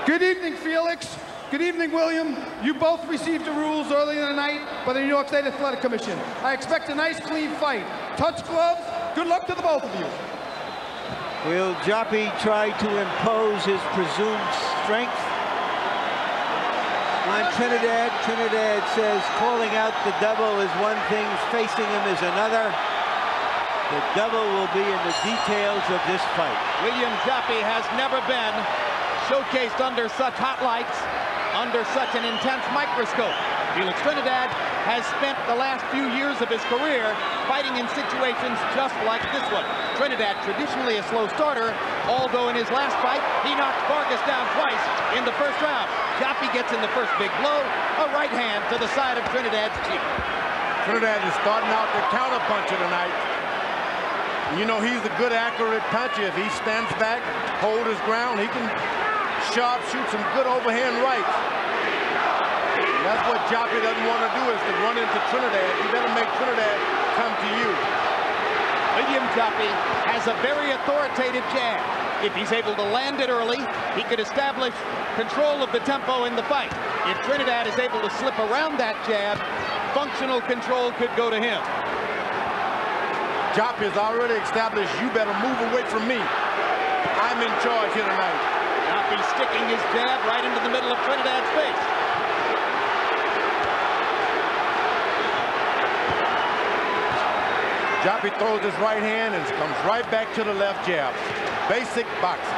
Good evening, Felix. Good evening, William. You both received the rules earlier in the night by the New York State Athletic Commission. I expect a nice, clean fight. Touch gloves. Good luck to the both of you. Will Joppy try to impose his presumed strength on Trinidad? Trinidad says calling out the double is one thing, facing him is another. The double will be in the details of this fight. William Joppy has never been showcased under such hot lights, under such an intense microscope. Felix Trinidad has spent the last few years of his career fighting in situations just like this one. Trinidad, traditionally a slow starter, although in his last fight, he knocked Vargas down twice in the first round. Joppy gets in the first big blow, a right hand to the side of Trinidad's cheek. Trinidad is starting out the counter puncher tonight. You know, he's a good, accurate puncher. If he stands back, hold his ground, he can sharp shoot some good overhand rights. And that's what Joppy doesn't want to do, is to run into Trinidad. You better make Trinidad come to you. William Joppy has a very authoritative jab. If he's able to land it early, he could establish control of the tempo in the fight. If Trinidad is able to slip around that jab, functional control could go to him. Joppy has already established, you better move away from me. I'm in charge here tonight. Joppy sticking his jab right into the middle of Trinidad's face. Joppy throws his right hand and comes right back to the left jab. Basic boxing.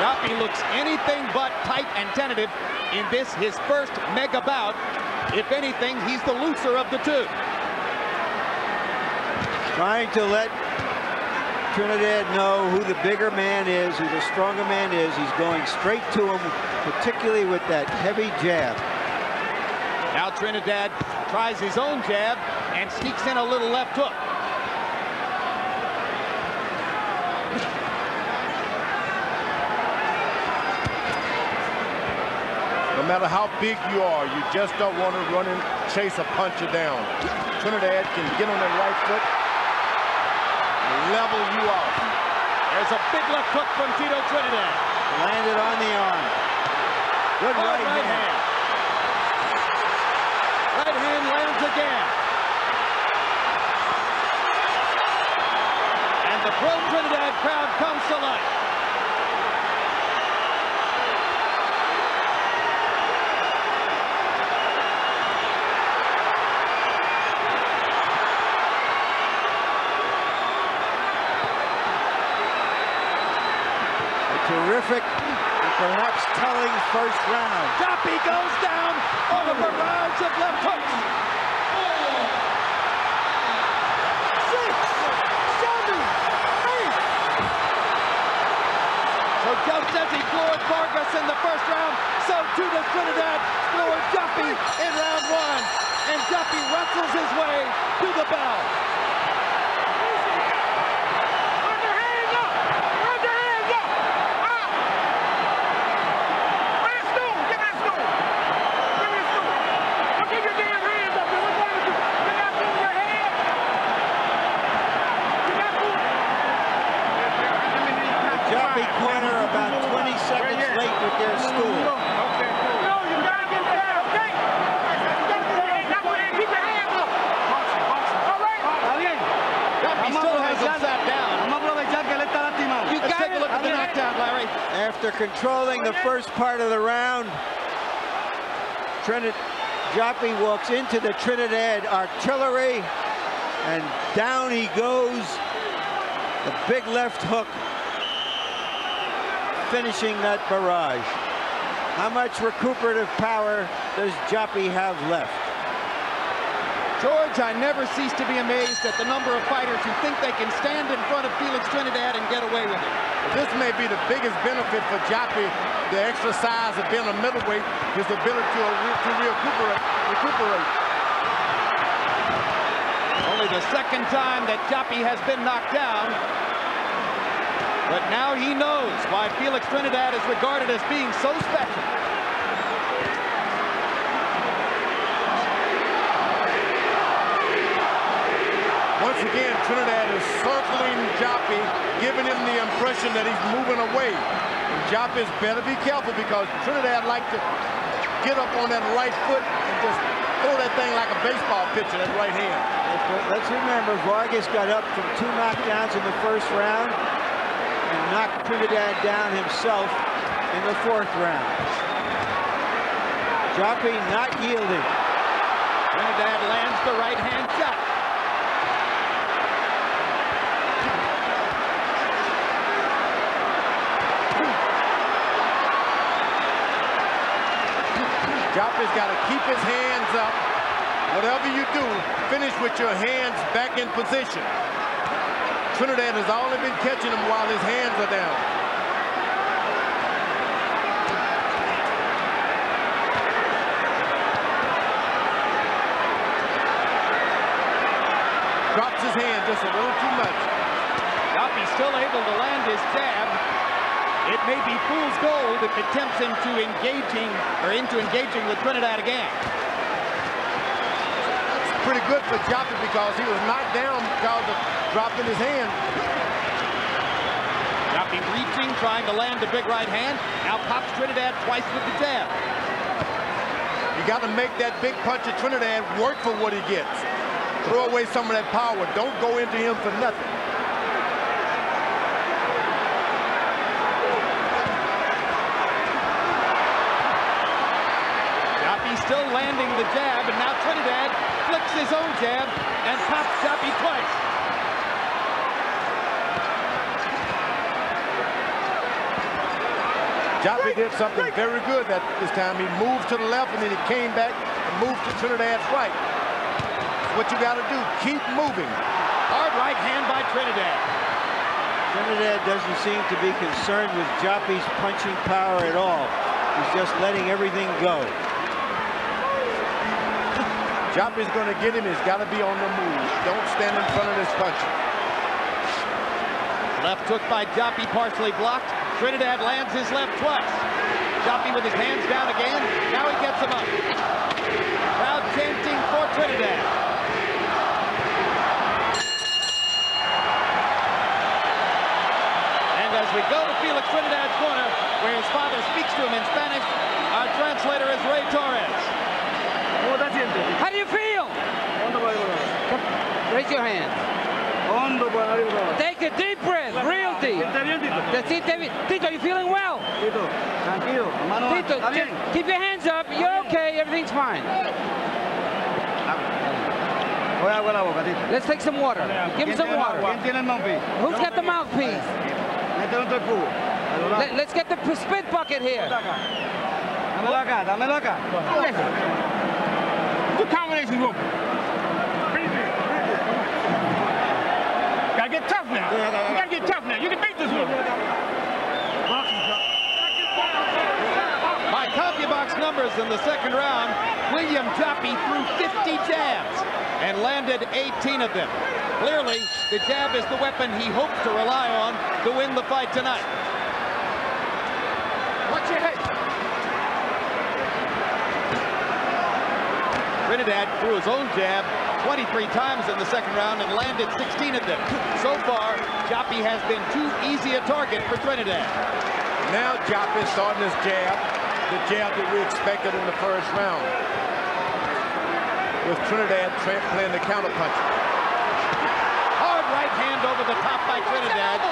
Joppy looks anything but tight and tentative in this, his first mega bout. If anything, he's the looser of the two. Trying to let Trinidad know who the bigger man is, who the stronger man is. He's going straight to him, particularly with that heavy jab. Now Trinidad tries his own jab and sneaks in a little left hook. No matter how big you are, you just don't want to run and chase a puncher down. Trinidad can get on that right foot and level you off. There's a big left hook from Tito Trinidad. Landed on the arm. Good right hand. Right hand lands again. And the pro-Trinidad crowd comes to life. Terrific and perhaps telling first round. Joppy goes down on a barrage of left hooks. 6, 7, 8. So just as he floored Vargas in the first round, so too does Trinidad floor Joppy in round 1. And Joppy wrestles his way to the bell. Corner about 20 seconds late with their stool. He still hasn't sat down. You got take a look at the knockdown, Larry. After controlling the first part of the round, Joppy walks into the Trinidad artillery, and down he goes. The big left hook, finishing that barrage. How much recuperative power does Joppy have left? George, I never cease to be amazed at the number of fighters who think they can stand in front of Felix Trinidad and get away with it. This may be the biggest benefit for Joppy, the exercise of being a middleweight, his ability to recuperate. Only the second time that Joppy has been knocked down. But now he knows why Felix Trinidad is regarded as being so special. Once again, Trinidad is circling Joppy, giving him the impression that he's moving away. And Joppy's better be careful because Trinidad likes to get up on that right foot and just throw that thing like a baseball pitcher, that right hand. Let's remember, Vargas got up from 2 knockdowns in the first round and knocked Trinidad down himself in the 4th round. Joppy not yielding. Trinidad lands the right hand shot. Joppy's got to keep his hands up. Whatever you do, finish with your hands back in position. Trinidad has only been catching him while his hands are down. Drops his hand just a little too much. Joppy still able to land his jab. It may be fool's gold if it tempts him to into engaging with Trinidad again. It's pretty good for Joppy because he was knocked down because of dropping his hand. Joppy reaching, trying to land the big right hand. Now pops Trinidad twice with the jab. You got to make that big punch of Trinidad work for what he gets. Throw away some of that power. Don't go into him for nothing. Still landing the jab, and now Trinidad flicks his own jab and pops Joppy twice. Joppy did something very good this time. He moved to the left, and then he came back and moved to Trinidad's right. That's what you got to do. Keep moving. Hard right hand by Trinidad. Trinidad doesn't seem to be concerned with Joppy's punching power at all. He's just letting everything go. Joppy's going to get him. He's got to be on the move. Don't stand in front of this puncher. Left hook by Joppy, partially blocked. Trinidad lands his left twice. Joppy with his hands down again. Now he gets him up. Crowd chanting for Trinidad. And as we go to Felix Trinidad's corner, where his father speaks to him in Spanish, our translator is Ray Torres. How do you feel? Raise your hand. Take a deep breath, real deep. Tito, you feeling well? Tito, keep your hands up. You're okay. Everything's fine. Let's take some water. Give him some water. Who's got the mouthpiece? Let's get the spit bucket here. Good combination rope. Gotta get tough now. You gotta get tough now. You can beat this one. By CompuBox numbers in the 2nd round, William Joppy threw 50 jabs and landed 18 of them. Clearly, the jab is the weapon he hopes to rely on to win the fight tonight. Watch your head. Trinidad threw his own jab 23 times in the 2nd round and landed 16 of them. So far, Joppy has been too easy a target for Trinidad. Now Joppy's starting his jab, the jab that we expected in the 1st round. With Trinidad playing the counter punch. Hard right hand over the top by Trinidad.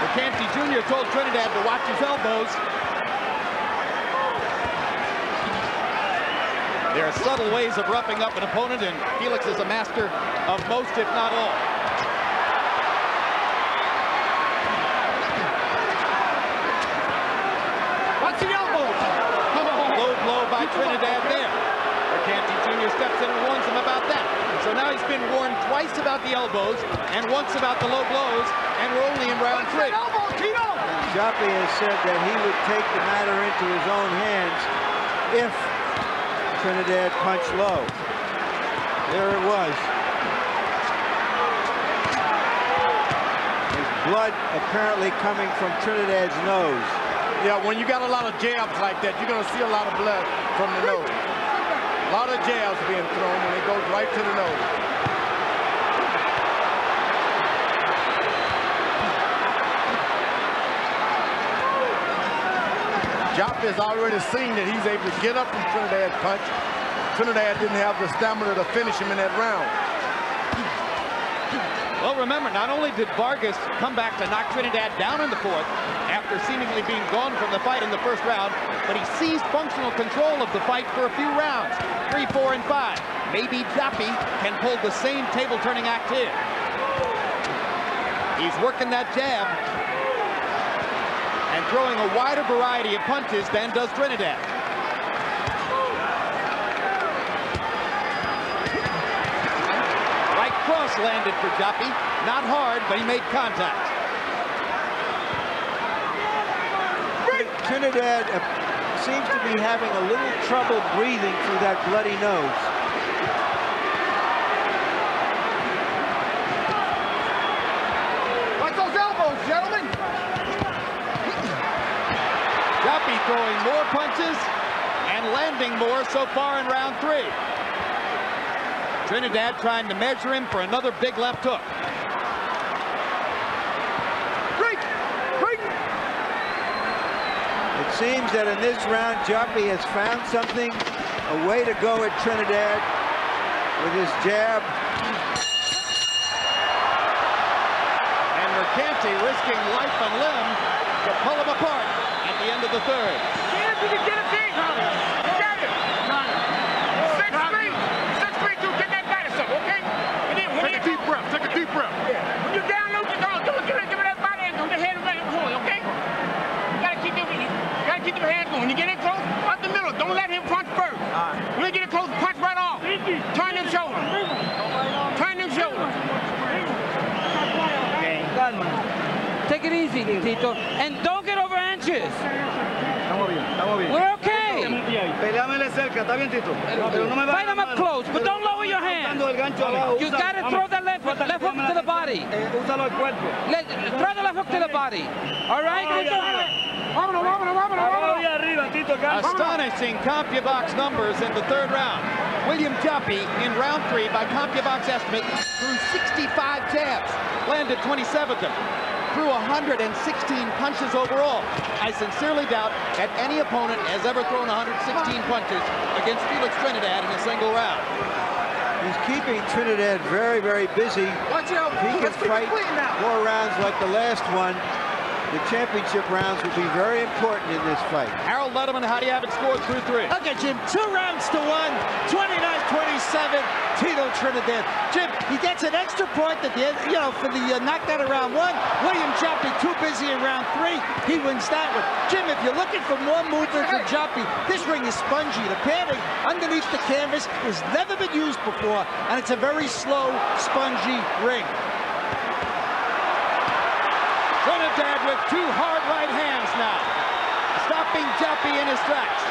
McCanty Jr. told Trinidad to watch his elbows. There are subtle ways of roughing up an opponent, and Felix is a master of most, if not all. Watch the elbows. Low blow by Trinidad there. McCanty Jr. steps in and warns him about that. So now he's been warned twice about the elbows and once about the low blows, and we're only in round 3. Joppy has said that he would take the matter into his own hands if Trinidad punched low. There it was. There's blood apparently coming from Trinidad's nose. Yeah, when you got a lot of jabs like that, you're going to see a lot of blood from the nose. A lot of jabs being thrown when it goes right to the nose. Joppy has already seen that he's able to get up from Trinidad's punch. Trinidad didn't have the stamina to finish him in that round. Well, remember, not only did Vargas come back to knock Trinidad down in the fourth after seemingly being gone from the fight in the first round, but he seized functional control of the fight for a few rounds, 3, 4, and 5. Maybe Joppy can pull the same table-turning act here. He's working that jab and throwing a wider variety of punches than does Trinidad. Right cross landed for Joppy. Not hard, but he made contact. Trinidad seems to be having a little trouble breathing through that bloody nose. Like those elbows, gentlemen. Joppy throwing more punches and landing more so far in round 3. Trinidad trying to measure him for another big left hook. It seems that in this round, Joppy has found something, a way to go at Trinidad with his jab. And Mercanti risking life and limb to pull him apart at the end of the third. Yeah, you can get it big, huh? You got it. 6-3, get that Madison, okay? And then when take a deep breath, take a deep breath. Yeah. When you're down low, give me that body and do the head around the horn, okay? You gotta keep your hands going. When you get in close, up the middle. Don't let him punch first. When you get in close, punch right off. Turn them shoulders. Turn them shoulders. Okay. Take it easy, Tito. And don't get over anxious. We're okay. Fight him up close, but don't lower your hands. You gotta throw the left hook to the body. Throw the left hook to the body. All right? Astonishing CompuBox numbers in the third round. William Joppy in round 3 by CompuBox estimate threw 65 jabs, landed 27 of them, threw 116 punches overall. I sincerely doubt that any opponent has ever thrown 116 punches against Felix Trinidad in a single round. He's keeping Trinidad very, very busy. Watch out. He can fight more rounds like the last one. The championship rounds will be very important in this fight. Harold Letterman, how do you have it scored through 3? Okay, Jim, 2 rounds to 1, 29-27, Tito Trinidad. Jim, he gets an extra point at the end, for the knockdown of round 1. William Joppy too busy in round 3. He wins that one. Jim, if you're looking for more movement from Joppy, this ring is spongy. The padding underneath the canvas has never been used before, and it's a very slow, spongy ring. Trinidad with 2 hard right hands now, stopping Joppy in his tracks.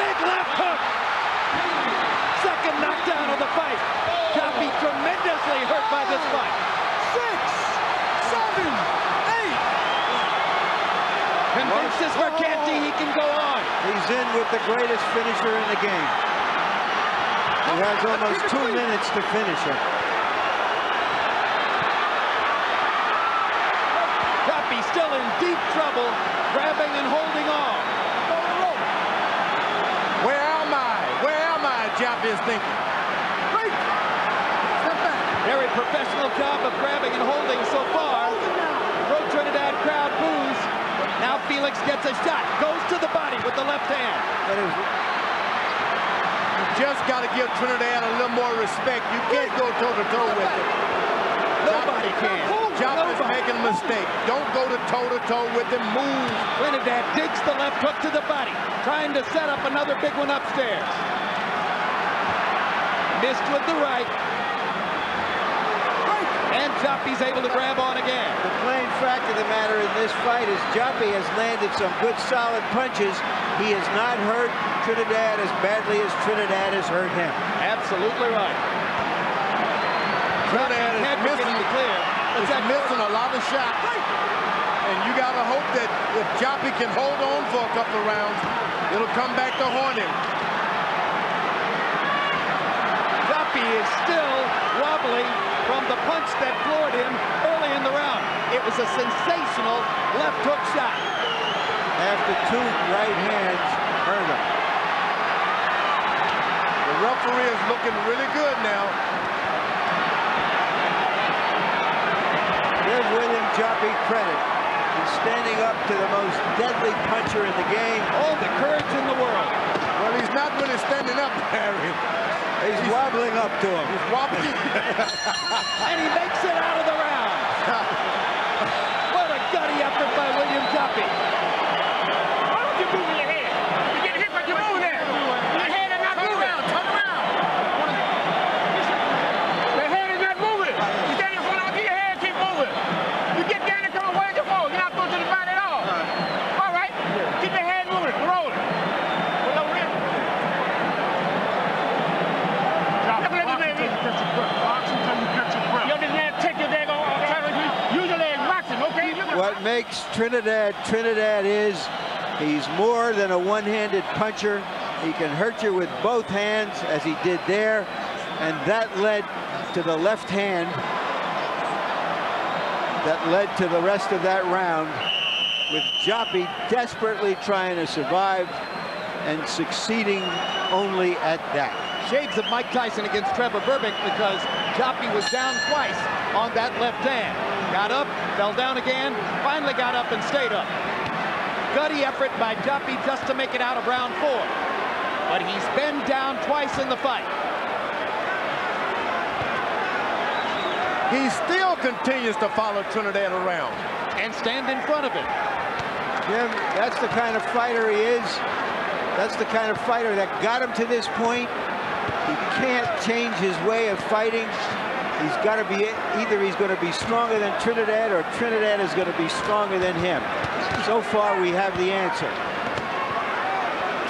Big left hook. Second knockdown of the fight. Joppy tremendously hurt by this fight. 6, 7, 8. Convinces Mercanti he can go on. He's in with the greatest finisher in the game. He has almost 2 minutes to finish him. Still in deep trouble, grabbing and holding on. Where am I? Where am I? Joppy is thinking. Step back. Very professional job of grabbing and holding so far. Pro Trinidad crowd boos. Now Felix gets a shot, goes to the body with the left hand. You just got to give Trinidad a little more respect. You can't go toe-to-toe with him. Nobody can. Joppy's making a mistake. Don't go to toe-to-toe with him. Move. Trinidad digs the left hook to the body, trying to set up another big one upstairs. Missed with the right. And Joppy's able to grab on again. The plain fact of the matter in this fight is Joppy has landed some good solid punches. He has not hurt Trinidad as badly as Trinidad has hurt him. Absolutely right. Trinidad is missing missing a lot of shots. And you got to hope that if Joppy can hold on for a couple of rounds, it'll come back to haunt him. he is still wobbly from the punch that floored him early in the round. It was a sensational left hook shot. After 2 right hands hurt him. The referee is looking really good now. Give William Joppy credit. He's standing up to the most deadly puncher in the game. All the courage in the world. Well, he's not really standing up, Harry. He's wobbling up to him. He's wobbling. And he makes it out of the round. What a gutty effort by William Joppy. Why don't you move your head? You get hit, but you move there. Your head is not moving. Turn around. The head is not moving. You stand in front of your head, keep moving. You get down and come away the ball. You're not going to the body at all. All right. Keep your head moving. Roll it. Roll over here. Look at me, baby. Yo, this man, take your leg off. Use your leg. Boxing, okay? What makes Trinidad is he's more than a one-handed puncher. He can hurt you with both hands, as he did there, and that led to the left hand that led to the rest of that round, with Joppy desperately trying to survive and succeeding only at that. Shades of Mike Tyson against Trevor Berbick, because Joppy was down twice on that left hand. Got up, fell down again, finally got up and stayed up. Gutty effort by Joppy just to make it out of round 4. But he's been down twice in the fight. He still continues to follow Trinidad around. And stand in front of him. Jim, that's the kind of fighter he is. That's the kind of fighter that got him to this point. He can't change his way of fighting. He's got to be, either he's going to be stronger than Trinidad, or Trinidad is going to be stronger than him. So far, we have the answer.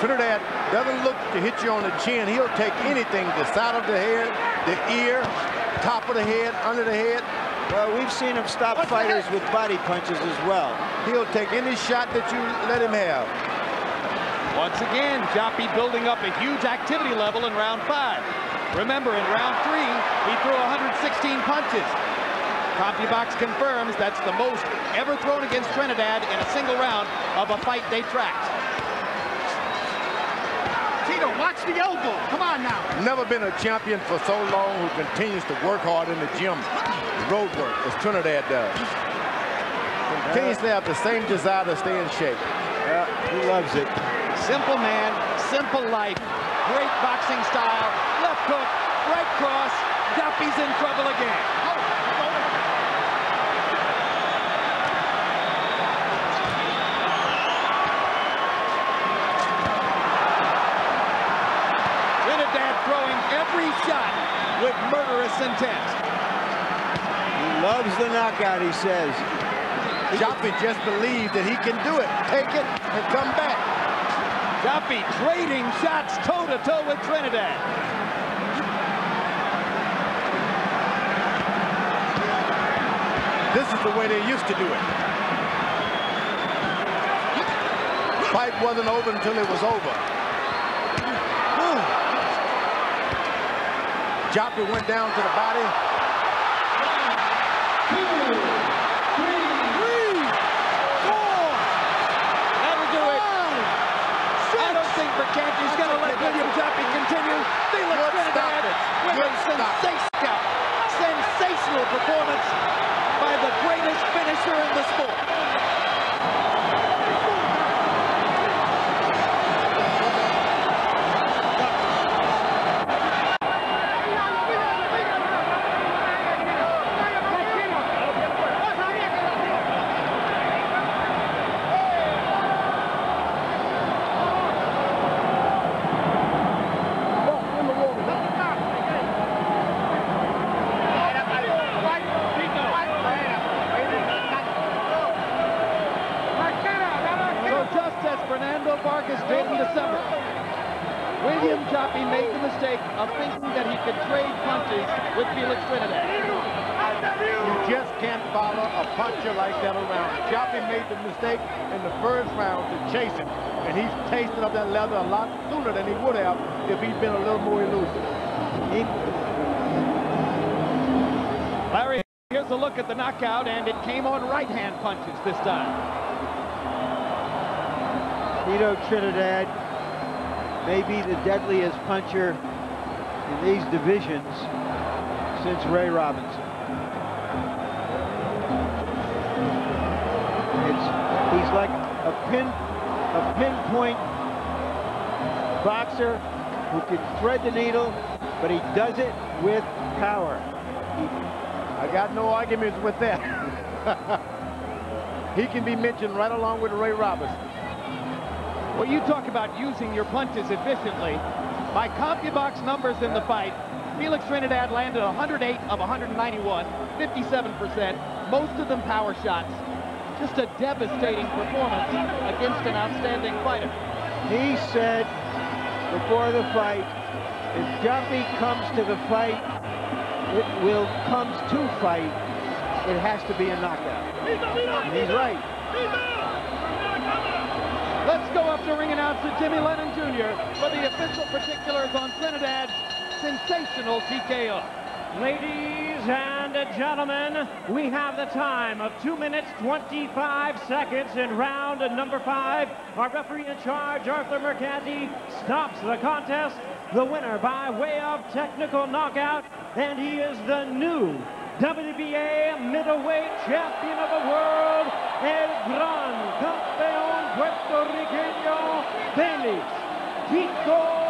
Trinidad doesn't look to hit you on the chin. He'll take anything, the side of the head, the ear, top of the head, under the head. Well, we've seen him stop fighters with body punches as well. He'll take any shot that you let him have. Once again, Joppy building up a huge activity level in round 5. Remember, in round 3, he threw 116 punches. CompuBox confirms that's the most ever thrown against Trinidad in a single round of a fight they tracked. Tito, watch the elbow. Come on now. Never been a champion for so long who continues to work hard in the gym, road work, as Trinidad does. Continues to have the same desire to stay in shape. He loves it. Simple man, simple life, great boxing style, left hook, right cross, Joppy's in trouble again. Trinidad throwing every shot with murderous intent. He loves the knockout, he says. Joppy just believes that he can do it. Take it and come back. Joppy trading shots toe-to-toe with Trinidad. This is the way they used to do it. Fight wasn't over until it was over. Joppy went down to the body. 1, 2, 3, 4. That'll do it. I don't think Mercanti's going to let William Joppy continue. Felix Trinidad with a sensational performance by the greatest finisher in the sport. William Joppy made the mistake of thinking that he could trade punches with Felix Trinidad. You just can't follow a puncher like that around. Joppy made the mistake in the first round to chase him, and he's tasted up that leather a lot sooner than he would have if he'd been a little more elusive. us a look at the knockout, and it came on right-hand punches this time. Tito Trinidad may be the deadliest puncher in these divisions since Ray Robinson. He's like a pinpoint boxer who can thread the needle, but he does it with power. I got no arguments with that. He can be mentioned right along with Ray Robinson. Well, you talk about using your punches efficiently. By CompuBox numbers in the fight, Felix Trinidad landed 108 of 191, 57%, most of them power shots. Just a devastating performance against an outstanding fighter. He said before the fight, if Joppy comes to the fight, comes to fight, it has to be a knockout. And he's right. Let's go up to ring announcer Jimmy Lennon Jr. for the official particulars on Trinidad's sensational TKO. Ladies and gentlemen, we have the time of 2 minutes, 25 seconds in round number 5. Our referee in charge, Arthur Mercanti, stops the contest. The winner by way of technical knockout, and he is the new WBA middleweight champion of the world, el gran campeón puertorriqueño, Felix Tito